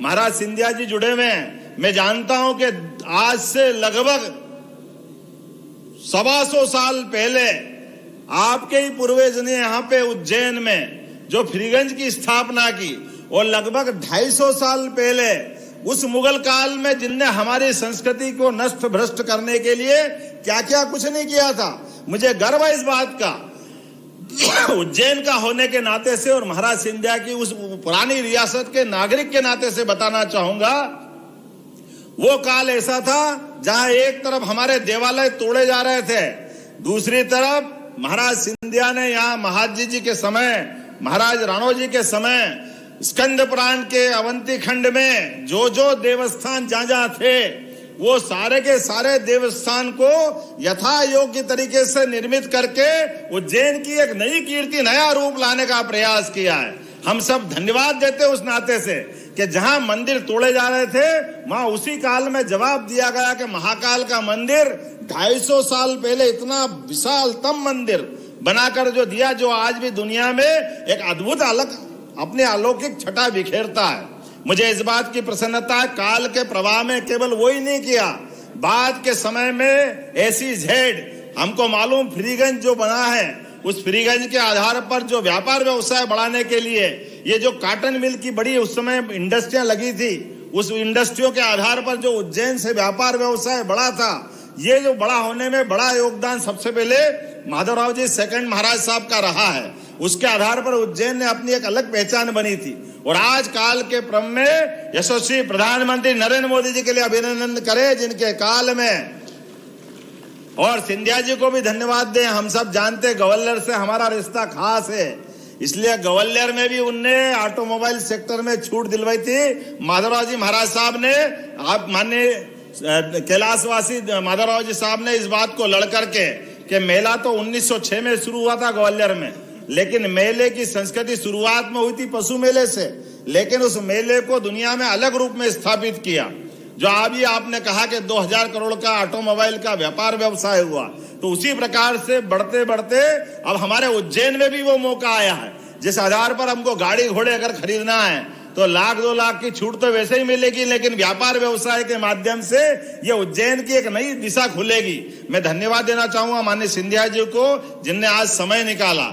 महाराज सिंधिया जी जुड़े हुए हैं। मैं जानता हूं कि आज से लगभग 125 साल पहले आपके ही पूर्वज ने यहाँ पे उज्जैन में जो फ्रीगंज की स्थापना की, और लगभग 250 साल पहले उस मुगल काल में जिनने हमारी संस्कृति को नष्ट भ्रष्ट करने के लिए क्या क्या कुछ नहीं किया था। मुझे गर्व है इस बात का, उज्जैन का होने के नाते से और महाराज सिंधिया की उस पुरानी रियासत के नागरिक के नाते से बताना चाहूंगा, वो काल ऐसा था जहां एक तरफ हमारे देवालय तोड़े जा रहे थे, दूसरी तरफ महाराज सिंधिया ने यहाँ महाजी जी के समय, महाराज राणोजी के समय स्कंद पुराण के अवंती खंड में जो जो देवस्थान जहां जहां थे, वो सारे के सारे देवस्थान को यथा योग्य तरीके से निर्मित करके उज्जैन की एक नई कीर्ति, नया रूप लाने का प्रयास किया है। हम सब धन्यवाद देते उस नाते से कि जहां मंदिर तोड़े जा रहे थे, वहां उसी काल में जवाब दिया गया कि महाकाल का मंदिर 250 साल पहले इतना विशालतम मंदिर बनाकर जो दिया, जो आज भी दुनिया में एक अद्भुत अलग अपने अलौकिक छटा बिखेरता है। मुझे इस बात की प्रसन्नता है, काल के प्रवाह में केवल वो ही नहीं किया, बाद के समय में ऐसी झेड हमको मालूम, फ्रीगंज जो बना है, उस फ्रीगंज के आधार पर जो व्यापार व्यवसाय बढ़ाने के लिए ये जो कॉटन मिल की बड़ी उस समय इंडस्ट्रियां लगी थी, उस इंडस्ट्रियों के आधार पर जो उज्जैन से व्यापार व्यवसाय बढ़ा था, ये जो बड़ा होने में बड़ा योगदान सबसे पहले माधवराव जी सेकंड महाराज साहब का रहा है। उसके आधार पर उज्जैन ने अपनी एक अलग पहचान बनी थी। और आज काल के क्रम में यशस्वी प्रधानमंत्री नरेंद्र मोदी जी के लिए अभिनंदन करें, जिनके काल में, और सिंधिया जी को भी धन्यवाद दें। हम सब जानते ग्वालियर से हमारा रिश्ता खास है, इसलिए ग्वालियर में भी उनने ऑटोमोबाइल सेक्टर में छूट दिलवाई थी। माधवराव जी महाराज साहब ने, आप माननीय कैलाशवासी माधवराव जी साहब ने इस बात को लड़ करके कि मेला तो 1906 में शुरू हुआ था ग्वालियर में, लेकिन मेले की संस्कृति शुरुआत में हुई थी पशु मेले से, लेकिन उस मेले को दुनिया में अलग रूप में स्थापित किया। जो अभी आपने कहा कि 2000 करोड़ का ऑटोमोबाइल का व्यापार व्यवसाय हुआ, तो उसी प्रकार से बढ़ते बढ़ते अब हमारे उज्जैन में भी वो मौका आया है, जिस आधार पर हमको गाड़ी घोड़े अगर खरीदना है तो 1-2 लाख की छूट तो वैसे ही मिलेगी, लेकिन व्यापार व्यवसाय के माध्यम से ये उज्जैन की एक नई दिशा खुलेगी। मैं धन्यवाद देना चाहूंगा माननीय सिंधिया जी को, जिनने आज समय निकाला।